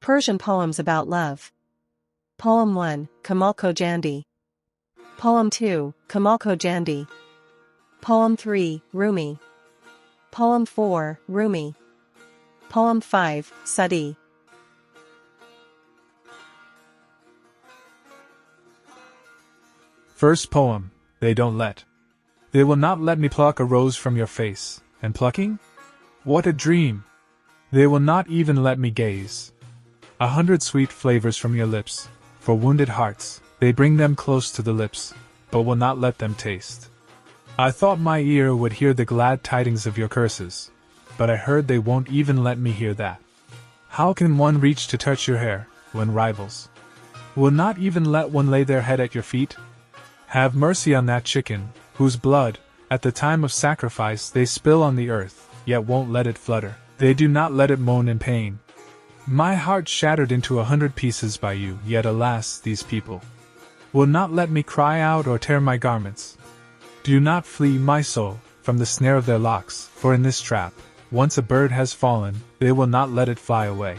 Persian poems about love. Poem 1, Kamal Kojandi. Poem 2, Kamal Kojandi. Poem 3, Rumi. Poem 4, Rumi. Poem 5, Sadi. First poem, They Don't Let. They will not let me pluck a rose from your face, and plucking? What a dream! They will not even let me gaze. 100 sweet flavors from your lips, for wounded hearts, they bring them close to the lips, but will not let them taste. I thought my ear would hear the glad tidings of your curses, but I heard they won't even let me hear that. How can one reach to touch your hair, when rivals will not even let one lay their head at your feet? Have mercy on that chicken, whose blood, at the time of sacrifice they spill on the earth, yet won't let it flutter. They do not let it moan in pain. My heart shattered into 100 pieces by you, yet alas, these people will not let me cry out or tear my garments. Do not flee, my soul, from the snare of their locks, for in this trap, once a bird has fallen, they will not let it fly away.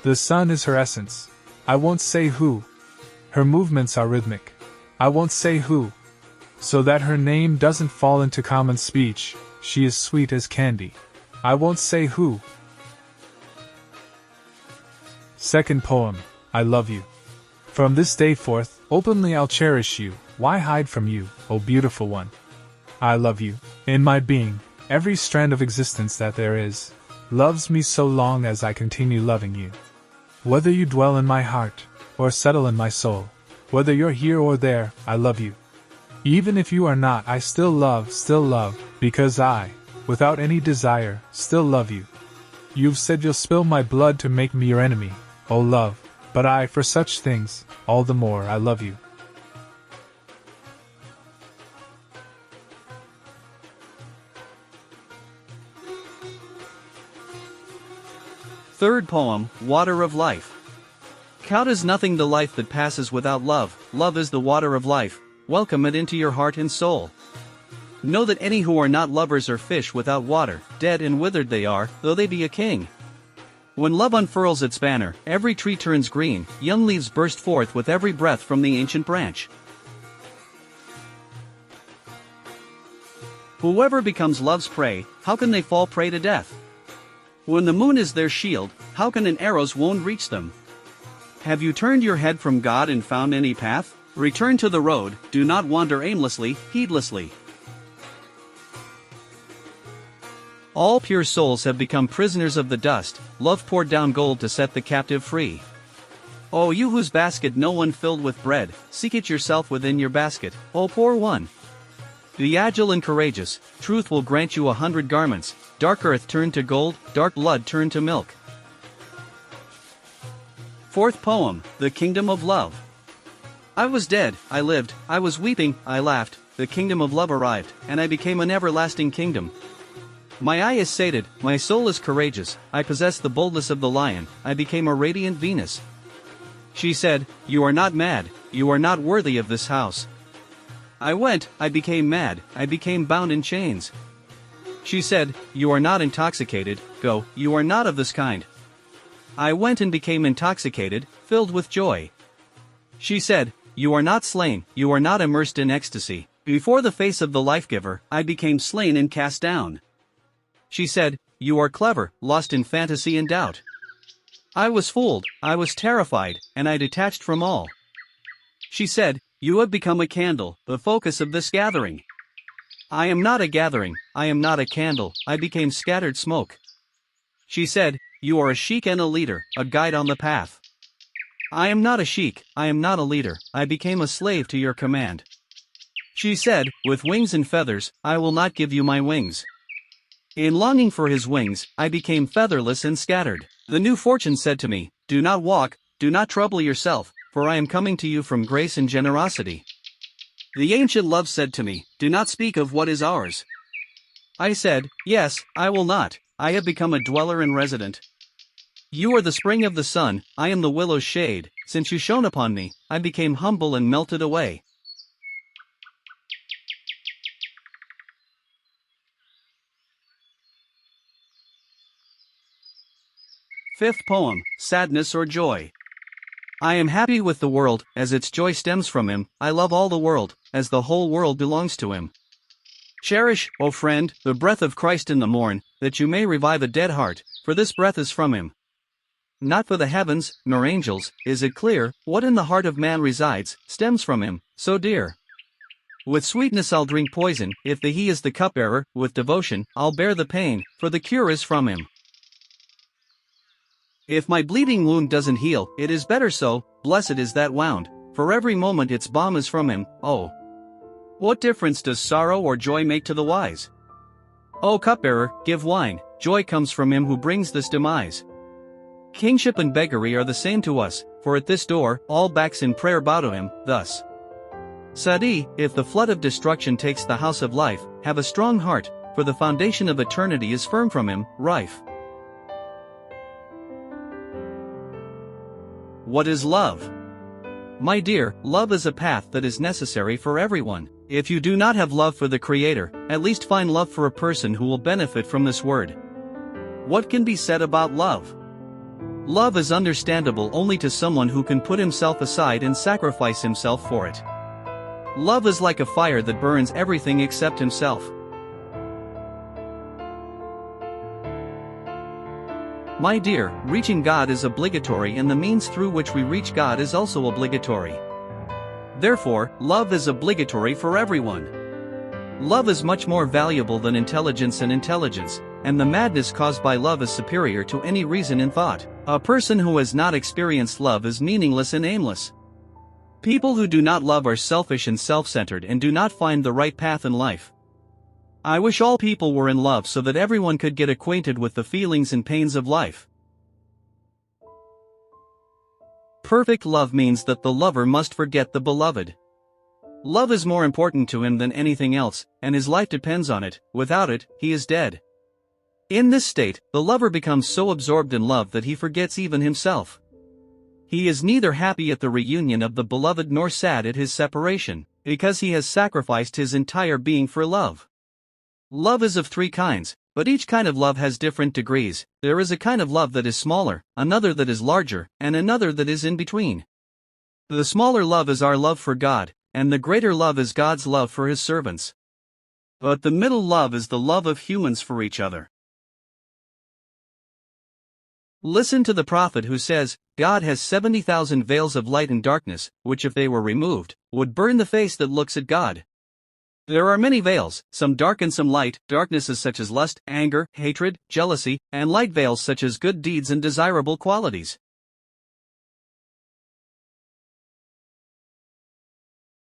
The sun is her essence. I won't say who. Her movements are rhythmic. I won't say who. So that her name doesn't fall into common speech, she is sweet as candy. I won't say who. Second poem, I Love You. From this day forth, openly I'll cherish you. Why hide from you, O beautiful one? I love you. In my being, every strand of existence that there is, loves me so long as I continue loving you. Whether you dwell in my heart, or settle in my soul, whether you're here or there, I love you. Even if you are not, I still love, because I, without any desire, still love you. You've said you'll spill my blood to make me your enemy, O love, but I, for such things, all the more I love you. Third poem, Water of Life. Count as nothing the life that passes without love. Love is the water of life. Welcome it into your heart and soul. Know that any who are not lovers are fish without water, dead and withered they are, though they be a king. When love unfurls its banner, every tree turns green, young leaves burst forth with every breath from the ancient branch. Whoever becomes love's prey, how can they fall prey to death? When the moon is their shield, how can an arrow's wound reach them? Have you turned your head from God and found any path? Return to the road, do not wander aimlessly, heedlessly. All pure souls have become prisoners of the dust, love poured down gold to set the captive free. O you whose basket no one filled with bread, seek it yourself within your basket, O poor one. Be agile and courageous, truth will grant you 100 garments, dark earth turned to gold, dark blood turned to milk. Fourth poem, The Kingdom of Love. I was dead, I lived, I was weeping, I laughed, the kingdom of love arrived, and I became an everlasting kingdom. My eye is sated, my soul is courageous, I possess the boldness of the lion, I became a radiant Venus. She said, you are not mad, you are not worthy of this house. I went, I became mad, I became bound in chains. She said, you are not intoxicated, go, you are not of this kind. I went and became intoxicated, filled with joy. She said, you are not slain, you are not immersed in ecstasy. Before the face of the life-giver, I became slain and cast down. She said, you are clever, lost in fantasy and doubt. I was fooled, I was terrified, and I detached from all. She said, you have become a candle, the focus of this gathering. I am not a gathering, I am not a candle, I became scattered smoke. She said, you are a sheik and a leader, a guide on the path. I am not a sheik, I am not a leader, I became a slave to your command. She said, with wings and feathers, I will not give you my wings. In longing for his wings, I became featherless and scattered. The new fortune said to me, do not walk, do not trouble yourself, for I am coming to you from grace and generosity. The ancient love said to me, do not speak of what is ours. I said, yes, I will not, I have become a dweller and resident. You are the spring of the sun, I am the willow's shade, since you shone upon me, I became humble and melted away. Fifth poem, Sadness or Joy. I am happy with the world, as its joy stems from him. I love all the world, as the whole world belongs to him. Cherish, O friend, the breath of Christ in the morn, that you may revive a dead heart, for this breath is from him. Not for the heavens, nor angels, is it clear, what in the heart of man resides, stems from him, so dear. With sweetness I'll drink poison, if he is the cupbearer, with devotion, I'll bear the pain, for the cure is from him. If my bleeding wound doesn't heal, it is better so, blessed is that wound, for every moment its balm is from him, oh. What difference does sorrow or joy make to the wise? O cupbearer, give wine, joy comes from him who brings this demise. Kingship and beggary are the same to us, for at this door, all backs in prayer bow to him, thus. Sadi, if the flood of destruction takes the house of life, have a strong heart, for the foundation of eternity is firm from him, rife. What is love? My dear, love is a path that is necessary for everyone. If you do not have love for the Creator, at least find love for a person who will benefit from this word. What can be said about love? Love is understandable only to someone who can put himself aside and sacrifice himself for it. Love is like a fire that burns everything except himself. My dear, reaching God is obligatory and the means through which we reach God is also obligatory. Therefore, love is obligatory for everyone. Love is much more valuable than intelligence, and the madness caused by love is superior to any reason in thought. A person who has not experienced love is meaningless and aimless. People who do not love are selfish and self-centered and do not find the right path in life. I wish all people were in love so that everyone could get acquainted with the feelings and pains of life. Perfect love means that the lover must forget the beloved. Love is more important to him than anything else, and his life depends on it. Without it, he is dead. In this state, the lover becomes so absorbed in love that he forgets even himself. He is neither happy at the reunion of the beloved nor sad at his separation, because he has sacrificed his entire being for love. Love is of three kinds, but each kind of love has different degrees. There is a kind of love that is smaller, another that is larger, and another that is in between. The smaller love is our love for God, and the greater love is God's love for his servants. But the middle love is the love of humans for each other. Listen to the prophet who says, God has 70,000 veils of light and darkness, which if they were removed, would burn the face that looks at God. There are many veils, some dark and some light, darknesses such as lust, anger, hatred, jealousy, and light veils such as good deeds and desirable qualities.